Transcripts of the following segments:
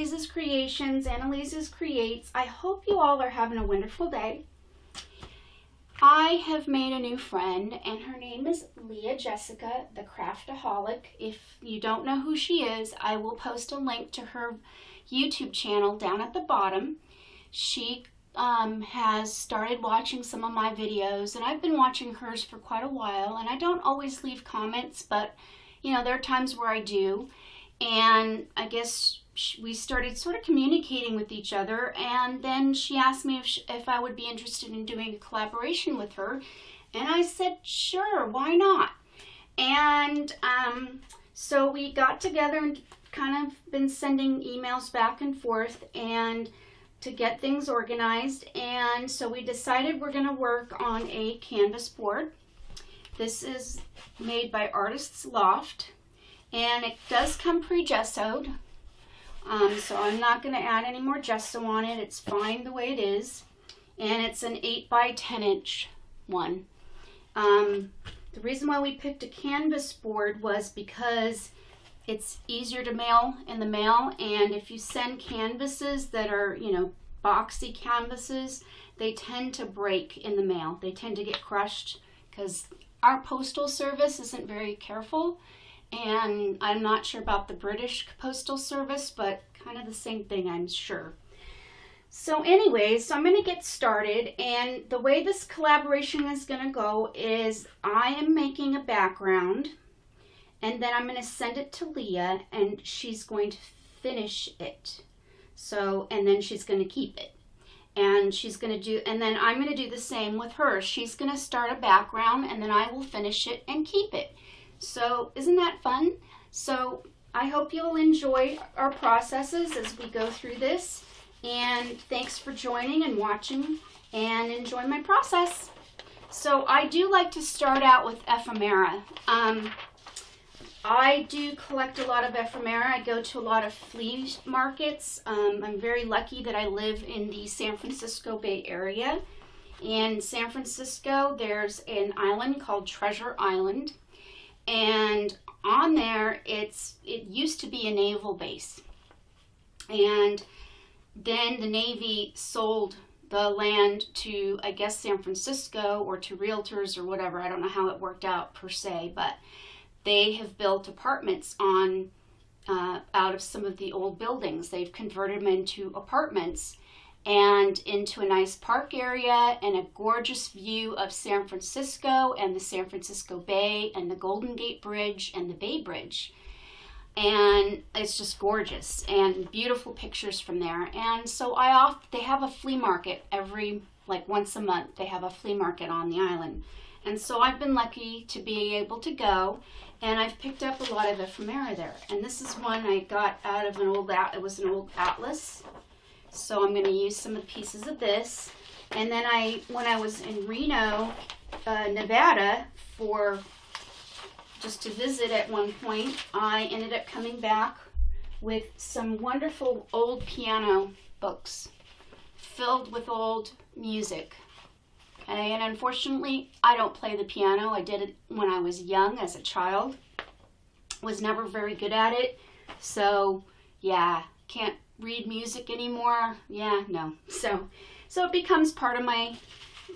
Anneliese's Creations, Anneliese's Creates. I hope you all are having a wonderful day. I have made a new friend, and her name is Leah-Jessica, the Craftaholic. If you don't know who she is, I will post a link to her YouTube channel down at the bottom. She has started watching some of my videos, and I've been watching hers for quite a while, and I don't always leave comments, but you know, there are times where I do. And I guess we started sort of communicating with each other, and then she asked me if I would be interested in doing a collaboration with her, and I said sure, why not? And so we got together and kind of been sending emails back and forth and to get things organized, and so we decided we're going to work on a canvas board. This is made by Artist's Loft, and it does come pre-gessoed, so I'm not going to add any more gesso on it. It's fine the way it is, and it's an 8 by 10 inch one. The reason why we picked a canvas board was because it's easier to mail in the mail, and if you send canvases that are, you know, boxy canvases, they tend to break in the mail. They tend to get crushed because our postal service isn't very careful. And I'm not sure about the British Postal Service, but kind of the same thing, I'm sure. So anyways, so I'm going to get started, and the way this collaboration is going to go is I am making a background, and then I'm going to send it to Leah, and she's going to finish it. So, and then she's going to keep it. And she's going to do, and then I'm going to do the same with her. She's going to start a background, and then I will finish it and keep it. So isn't that fun? So I hope you'll enjoy our processes as we go through this. And thanks for joining and watching, and enjoy my process. So I do like to start out with ephemera. I do collect a lot of ephemera. I go to a lot of flea markets. I'm very lucky that I live in the San Francisco Bay Area. In San Francisco, there's an island called Treasure Island. And on there, it used to be a naval base, and then the Navy sold the land to, I guess, San Francisco, or to realtors or whatever. I don't know how it worked out per se, but they have built apartments on out of some of the old buildings. They've converted them into apartments and into a nice park area and a gorgeous view of San Francisco and the San Francisco Bay and the Golden Gate Bridge and the Bay Bridge. And it's just gorgeous and beautiful pictures from there. And so they have a flea market like once a month. They have a flea market on the island. And so I've been lucky to be able to go, and I've picked up a lot of ephemera there. And this is one I got out of it was an old atlas. So I'm going to use some of the pieces of this. And then when I was in Reno, Nevada, just to visit at one point, I ended up coming back with some wonderful old piano books filled with old music. And unfortunately, I don't play the piano. I did it when I was young as a child. Was never very good at it. So yeah, can't read music anymore. Yeah, no. So it becomes part of my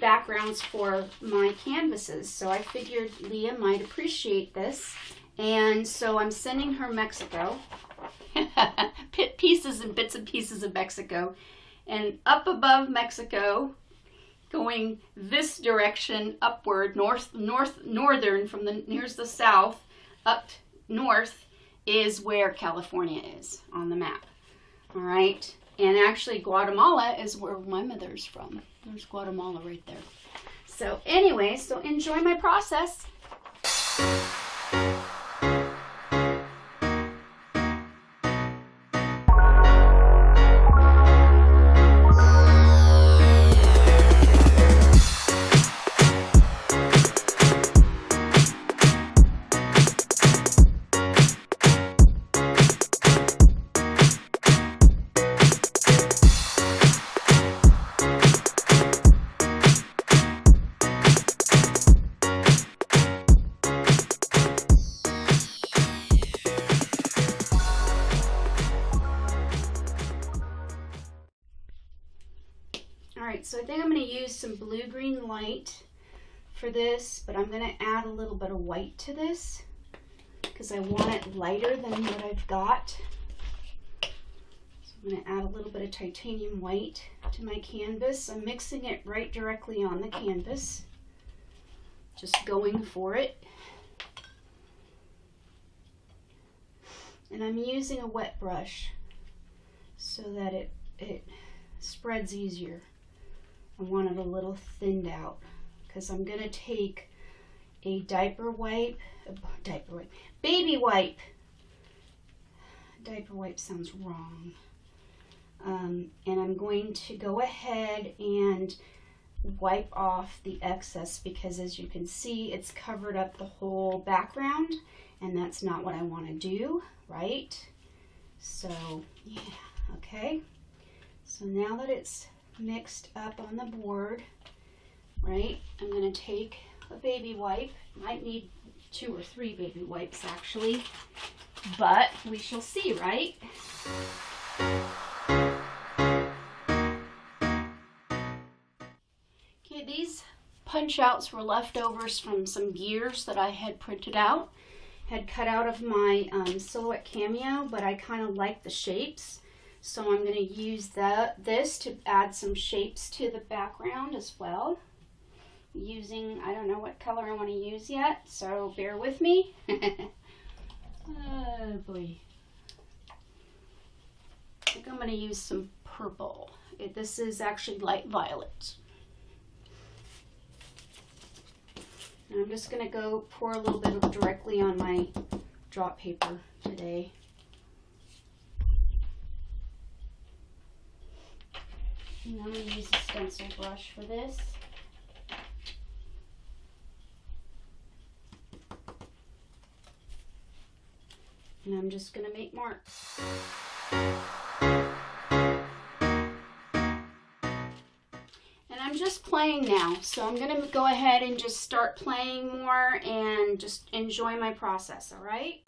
backgrounds for my canvases. So I figured Leah might appreciate this. And so I'm sending her Mexico. Pieces and bits and pieces of Mexico. And up above Mexico, going this direction upward, northern from here's the south, up north is where California is on the map. All right, and actually Guatemala is where my mother's from. There's Guatemala right there. So anyway, so enjoy my process. some blue-green light for this, but I'm going to add a little bit of white to this because I want it lighter than what I've got. So I'm going to add a little bit of titanium white to my canvas. I'm mixing it right directly on the canvas, just going for it. And I'm using a wet brush so that it spreads easier. I want it a little thinned out because I'm going to take a baby wipe. Diaper wipe sounds wrong. And I'm going to go ahead and wipe off the excess because, as you can see, it's covered up the whole background, and that's not what I want to do, right? So yeah, okay. So now that it's mixed up on the board, right, I'm going to take a baby wipe. Might need 2 or 3 baby wipes actually, but we shall see, right? Okay, these punch outs were leftovers from some gears that I had printed out, had cut out of my Silhouette Cameo, but I kind of like the shapes. So I'm going to use this to add some shapes to the background as well. Using, I don't know what color I want to use yet, so bear with me. Oh boy. I think I'm going to use some purple. This is actually light violet. And I'm just going to go pour a little bit of directly on my drop paper today. And I'm going to use a stencil brush for this. And I'm just going to make marks. And I'm just playing now, so I'm going to go ahead and just start playing more and just enjoy my process, all right?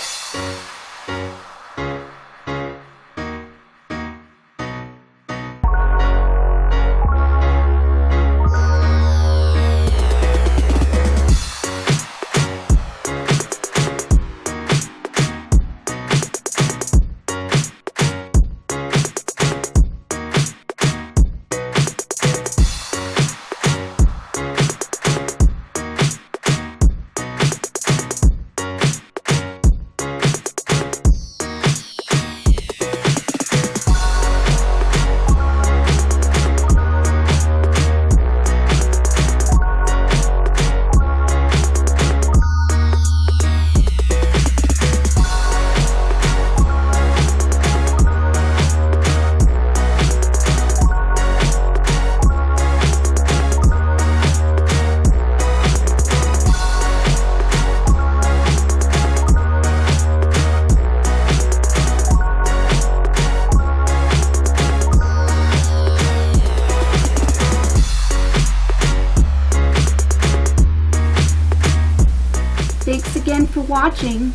Thanks again for watching.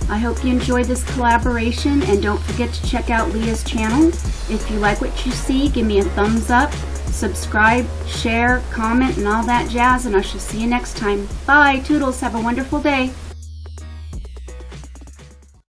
I hope you enjoyed this collaboration, and don't forget to check out Leah's channel. If you like what you see, give me a thumbs up, subscribe, share, comment, and all that jazz, and I shall see you next time. Bye, Toodles, have a wonderful day.